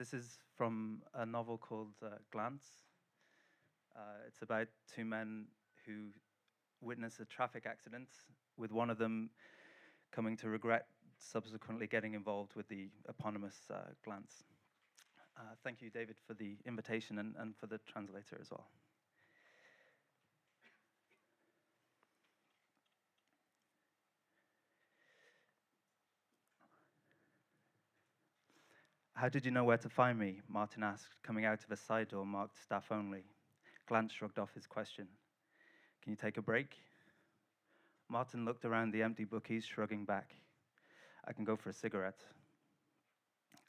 This is from a novel called Glance. It's about two men who witness a traffic accident, with one of them coming to regret subsequently getting involved with the eponymous Glance. Thank you, David, for the invitation and for the translator as well. How did you know where to find me? Martin asked, coming out of a side door marked staff only. Glance shrugged off his question. Can you take a break? Martin looked around the empty bookies, shrugging back. I can go for a cigarette.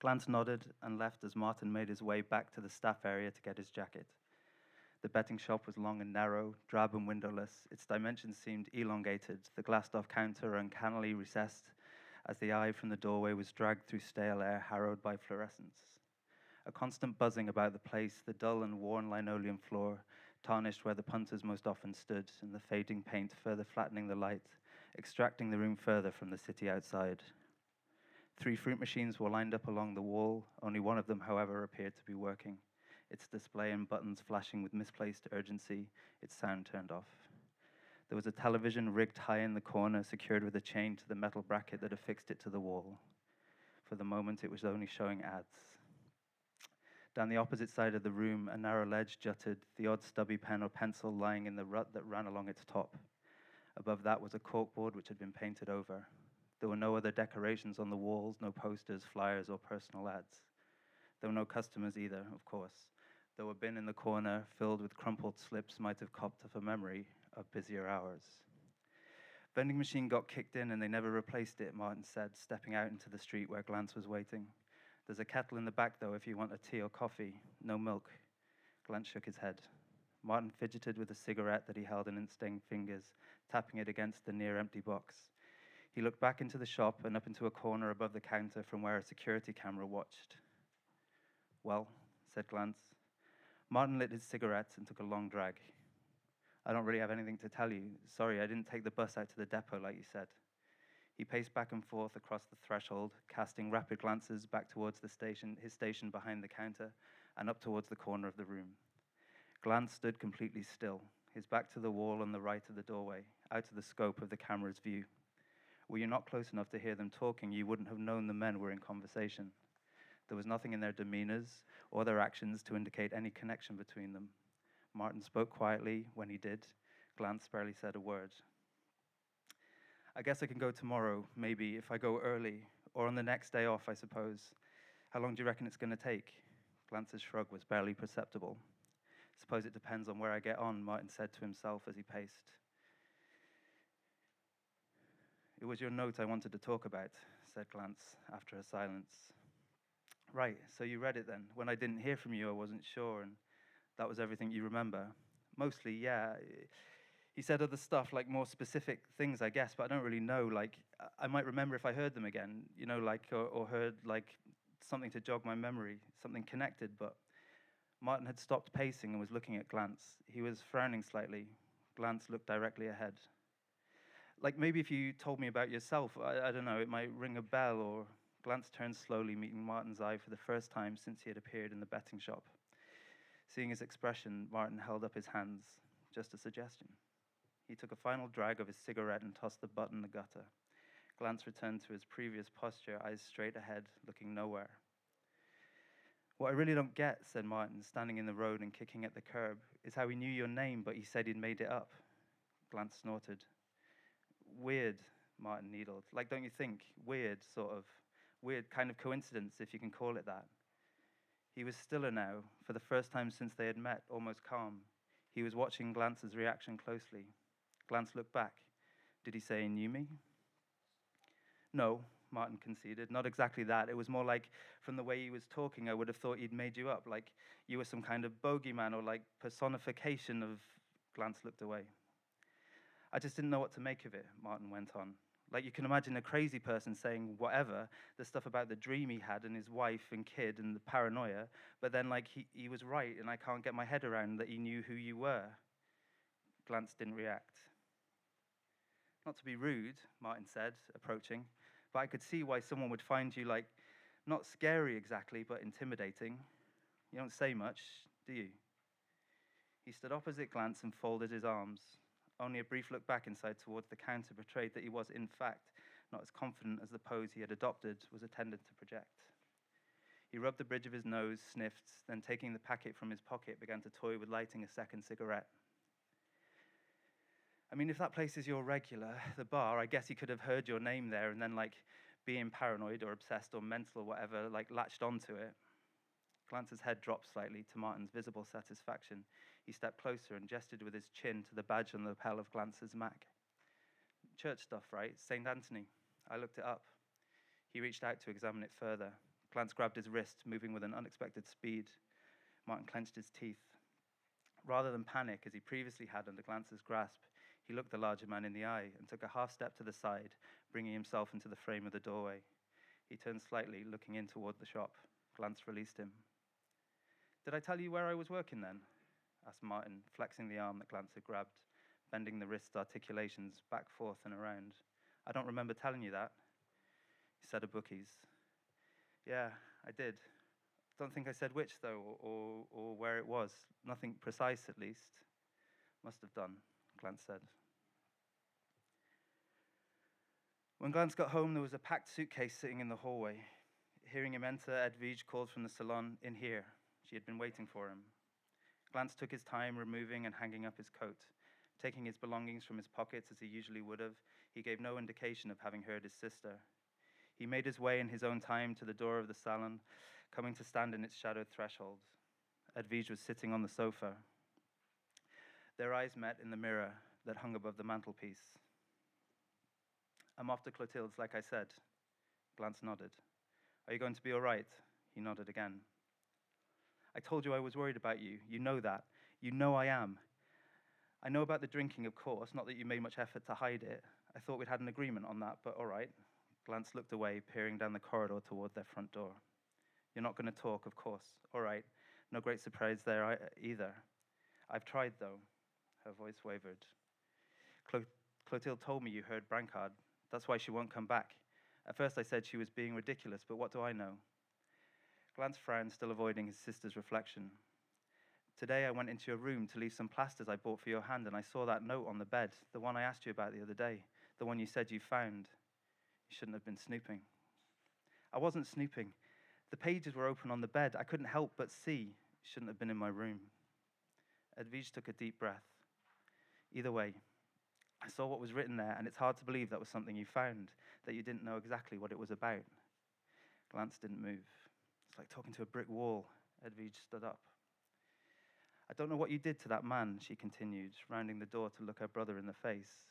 Glance nodded and left as Martin made his way back to the staff area to get his jacket. The betting shop was long and narrow, drab and windowless. Its dimensions seemed elongated, the glassed-off counter uncannily recessed as the eye from the doorway was dragged through stale air harrowed by fluorescence. A constant buzzing about the place, the dull and worn linoleum floor, tarnished where the punters most often stood, and the fading paint further flattening the light, extracting the room further from the city outside. 3 fruit machines were lined up along the wall. Only one of them, however, appeared to be working, its display and buttons flashing with misplaced urgency, its sound turned off. There was a television rigged high in the corner, secured with a chain to the metal bracket that affixed it to the wall. For the moment, it was only showing ads. Down the opposite side of the room, a narrow ledge jutted, the odd stubby pen or pencil lying in the rut that ran along its top. Above that was a corkboard which had been painted over. There were no other decorations on the walls, no posters, flyers, or personal ads. There were no customers either, of course, though a bin in the corner filled with crumpled slips might have copped up a memory of busier hours. Vending machine got kicked in and they never replaced it, Martin said, stepping out into the street where Glance was waiting. There's a kettle in the back, though, if you want a tea or coffee. No milk. Glance shook his head. Martin fidgeted with a cigarette that he held in unstained fingers, tapping it against the near-empty box. He looked back into the shop and up into a corner above the counter from where a security camera watched. Well, said Glance. Martin lit his cigarette and took a long drag. I don't really have anything to tell you. Sorry, I didn't take the bus out to the depot like you said. He paced back and forth across the threshold, casting rapid glances back towards the station, his station behind the counter, and up towards the corner of the room. Glance stood completely still, his back to the wall on the right of the doorway, out of the scope of the camera's view. Were you not close enough to hear them talking, you wouldn't have known the men were in conversation. There was nothing in their demeanors or their actions to indicate any connection between them. Martin spoke quietly. When he did, Glance barely said a word. I guess I can go tomorrow, maybe, if I go early, or on the next day off, I suppose. How long do you reckon it's going to take? Glance's shrug was barely perceptible. Suppose it depends on where I get on, Martin said to himself as he paced. It was your note I wanted to talk about, said Glance after a silence. Right, so you read it then. When I didn't hear from you, I wasn't sure, and that was everything you remember. Mostly, yeah. He said other stuff, like more specific things, I guess, but I don't really know. Like, I might remember if I heard them again, you know, like, or heard, like, something to jog my memory, something connected, but Martin had stopped pacing and was looking at Glance. He was frowning slightly. Glance looked directly ahead. Like, maybe if you told me about yourself, I don't know, it might ring a bell, or Glance turned slowly, meeting Martin's eye for the first time since he had appeared in the betting shop. Seeing his expression, Martin held up his hands. Just a suggestion. He took a final drag of his cigarette and tossed the butt in the gutter. Glance returned to his previous posture, eyes straight ahead, looking nowhere. What I really don't get, said Martin, standing in the road and kicking at the curb, is how he knew your name, but he said he'd made it up. Glance snorted. Weird, Martin needled. Like, don't you think? Weird, sort of. Weird kind of coincidence, if you can call it that. He was stiller now, for the first time since they had met, almost calm. He was watching Glance's reaction closely. Glance looked back. Did he say he knew me? No, Martin conceded. Not exactly that. It was more like, from the way he was talking, I would have thought he'd made you up, like you were some kind of bogeyman or like personification of... Glance looked away. I just didn't know what to make of it, Martin went on. Like, you can imagine a crazy person saying whatever, the stuff about the dream he had and his wife and kid and the paranoia, but then, like, he was right, and I can't get my head around that he knew who you were. Glance didn't react. Not to be rude, Martin said, approaching, but I could see why someone would find you, like, Not scary exactly, but intimidating. You don't say much, do you? He stood opposite Glantz and folded his arms. Only a brief look back inside towards the counter betrayed that he was, in fact, not as confident as the pose he had adopted was intended to project. He rubbed the bridge of his nose, sniffed, then taking the packet from his pocket, began to toy with lighting a second cigarette. I mean, if that place is your regular, the bar, I guess he could have heard your name there and then, being paranoid or obsessed or mental or whatever, latched onto it. Glantz's head dropped slightly to Martin's visible satisfaction. He stepped closer and gestured with his chin to the badge on the lapel of Glantz's Mac. Church stuff, right? St. Anthony. I looked it up. He reached out to examine it further. Glantz grabbed his wrist, moving with an unexpected speed. Martin clenched his teeth. Rather than panic, as he previously had under Glantz's grasp, he looked the larger man in the eye and took a half step to the side, bringing himself into the frame of the doorway. He turned slightly, looking in toward the shop. Glantz released him. "Did I tell you where I was working then?" asked Martin, flexing the arm that Glantz had grabbed, bending the wrist's articulations back, forth, and around. "I don't remember telling you that." He said a bookies. "Yeah, I did. Don't think I said which, though, or where it was. Nothing precise, at least." "Must have done," Glantz said. When Glantz got home, there was a packed suitcase sitting in the hallway. Hearing him enter, Edwige called from the salon, "In here." She had been waiting for him. Glantz took his time removing and hanging up his coat. Taking his belongings from his pockets as he usually would have, he gave no indication of having heard his sister. He made his way in his own time to the door of the salon, coming to stand in its shadowed threshold. Edwige was sitting on the sofa. Their eyes met in the mirror that hung above the mantelpiece. "I'm off to Clotilde's, like I said." Glantz nodded. "Are you going to be all right?" He nodded again. "I told you I was worried about you. You know that. You know I am. I know about the drinking, of course, not that you made much effort to hide it. I thought we'd had an agreement on that, but all right." Glantz looked away, peering down the corridor toward their front door. "You're not going to talk, of course. All right. No great surprise there either. I've tried, though." Her voice wavered. Clotilde told me you heard Brancard. That's why she won't come back. At first I said she was being ridiculous, but what do I know?" Glantz frowned, still avoiding his sister's reflection. "Today I went into your room to leave some plasters I bought for your hand, and I saw that note on the bed, the one I asked you about the other day, the one you said you found. You shouldn't have been snooping." "I wasn't snooping. The pages were open on the bed. I couldn't help but see. You shouldn't have been in my room." Edwige took a deep breath. "Either way, I saw what was written there, and it's hard to believe that was something you found, that you didn't know exactly what it was about." Glantz didn't move. "It's like talking to a brick wall." Edwige stood up. "I don't know what you did to that man," she continued, rounding the door to look her brother in the face,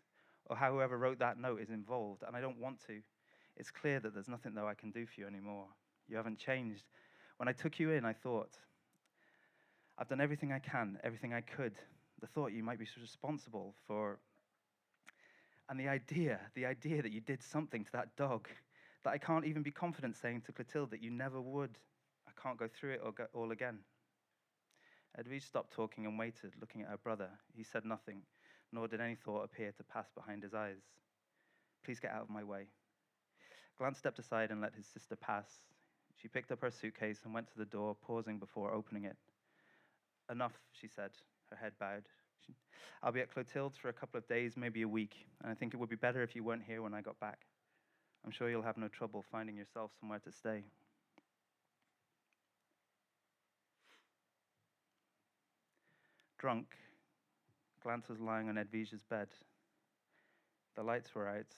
"or how whoever wrote that note is involved, and I don't want to. It's clear that there's nothing, though, I can do for you anymore. You haven't changed. When I took you in, I thought, I've done everything I can, everything I could. The thought you might be responsible for... And the idea that you did something to that dog, that I can't even be confident saying to Clotilde that you never would. I can't go through it all again." Edwige stopped talking and waited, looking at her brother. He said nothing, nor did any thought appear to pass behind his eyes. "Please get out of my way." Glantz stepped aside and let his sister pass. She picked up her suitcase and went to the door, pausing before opening it. "Enough," she said, her head bowed. "I'll be at Clotilde's for a couple of days, maybe a week, and I think it would be better if you weren't here when I got back. I'm sure you'll have no trouble finding yourself somewhere to stay." Drunk, Glantz was lying on Edwige's bed. The lights were out.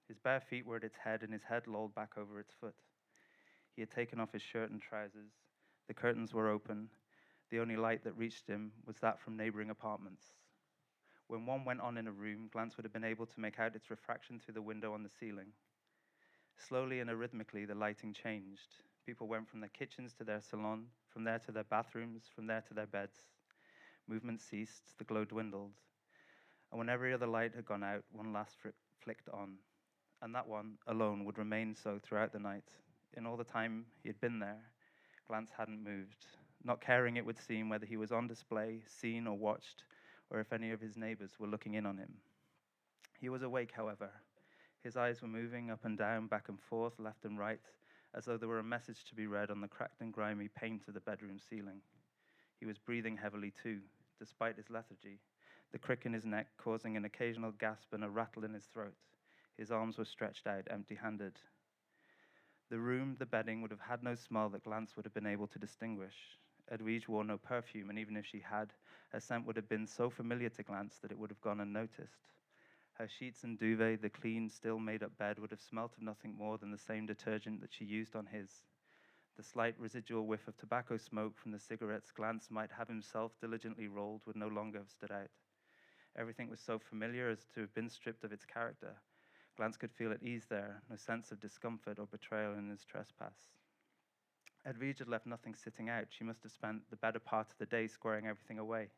His bare feet were at its head, and his head lolled back over its foot. He had taken off his shirt and trousers. The curtains were open. The only light that reached him was that from neighboring apartments. When one went on in a room, Glantz would have been able to make out its refraction through the window on the ceiling. Slowly and arrhythmically, the lighting changed. People went from their kitchens to their salon, from there to their bathrooms, from there to their beds. Movement ceased, the glow dwindled. And when every other light had gone out, one last flicked on. And that one, alone, would remain so throughout the night. In all the time he had been there, Glantz hadn't moved, not caring, it would seem, whether he was on display, seen or watched, or if any of his neighbors were looking in on him. He was awake, however. His eyes were moving up and down, back and forth, left and right, as though there were a message to be read on the cracked and grimy paint of the bedroom ceiling. He was breathing heavily too, despite his lethargy, the crick in his neck causing an occasional gasp and a rattle in his throat. His arms were stretched out, empty-handed. The room, the bedding, would have had no smell that Glance would have been able to distinguish. Edwige wore no perfume, and even if she had, her scent would have been so familiar to Glance that it would have gone unnoticed. Her sheets and duvet, the clean, still made-up bed, would have smelt of nothing more than the same detergent that she used on his. The slight residual whiff of tobacco smoke from the cigarettes Glance might have himself diligently rolled would no longer have stood out. Everything was so familiar as to have been stripped of its character. Glance could feel at ease there, no sense of discomfort or betrayal in his trespass. Edwige had left nothing sitting out. She must have spent the better part of the day squaring everything away,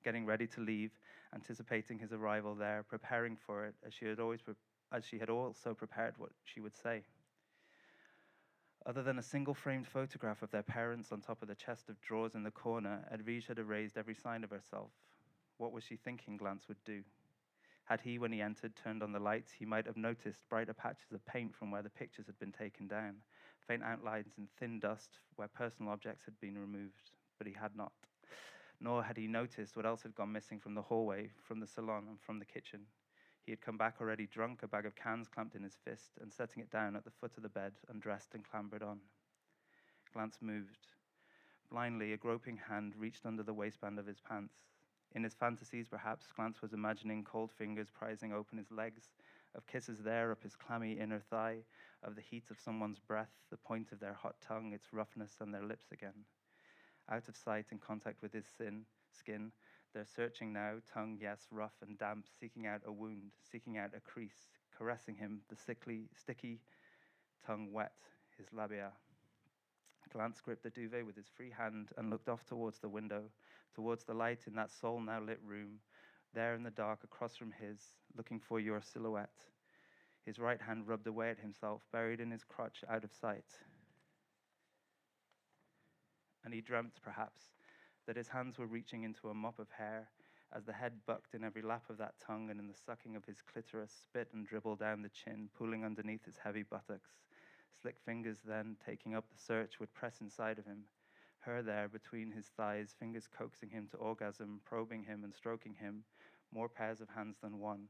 getting ready to leave, anticipating his arrival there, preparing for it, as she had also prepared what she would say. Other than a single framed photograph of their parents on top of the chest of drawers in the corner, Edwige had erased every sign of herself. What was she thinking Glance would do? Had he, when he entered, turned on the lights, he might have noticed brighter patches of paint from where the pictures had been taken down, faint outlines and thin dust where personal objects had been removed, but he had not. Nor had he noticed what else had gone missing from the hallway, from the salon, and from the kitchen. He had come back already drunk, a bag of cans clamped in his fist, and setting it down at the foot of the bed, undressed and clambered on. Glance moved. Blindly, a groping hand reached under the waistband of his pants. In his fantasies, perhaps, Glance was imagining cold fingers prizing open his legs, of kisses there up his clammy inner thigh, of the heat of someone's breath, the point of their hot tongue, its roughness, and their lips again. Out of sight, in contact with his skin, they're searching now, tongue, yes, rough and damp, seeking out a wound, seeking out a crease, caressing him, the sticky tongue wet, his labia. Glance gripped the duvet with his free hand and looked off towards the window, towards the light in that soul now lit room, there in the dark across from his, looking for your silhouette. His right hand rubbed away at himself, buried in his crotch, out of sight. And he dreamt, perhaps, that his hands were reaching into a mop of hair as the head bucked in every lap of that tongue and in the sucking of his clitoris, spit and dribble down the chin, pooling underneath his heavy buttocks. Slick fingers then, taking up the search, would press inside of him, her there between his thighs, fingers coaxing him to orgasm, probing him and stroking him, more pairs of hands than one.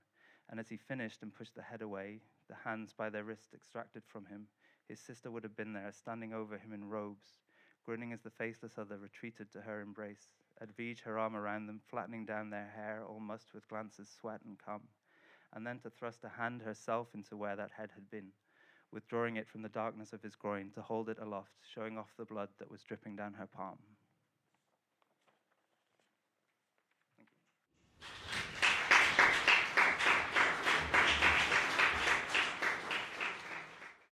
And as he finished and pushed the head away, the hands by their wrists extracted from him, his sister would have been there, standing over him in robes, grinning as the faceless other retreated to her embrace, Edwige her arm around them, flattening down their hair, all mussed with Glance's sweat and cum, and then to thrust a hand herself into where that head had been, withdrawing it from the darkness of his groin to hold it aloft, showing off the blood that was dripping down her palm.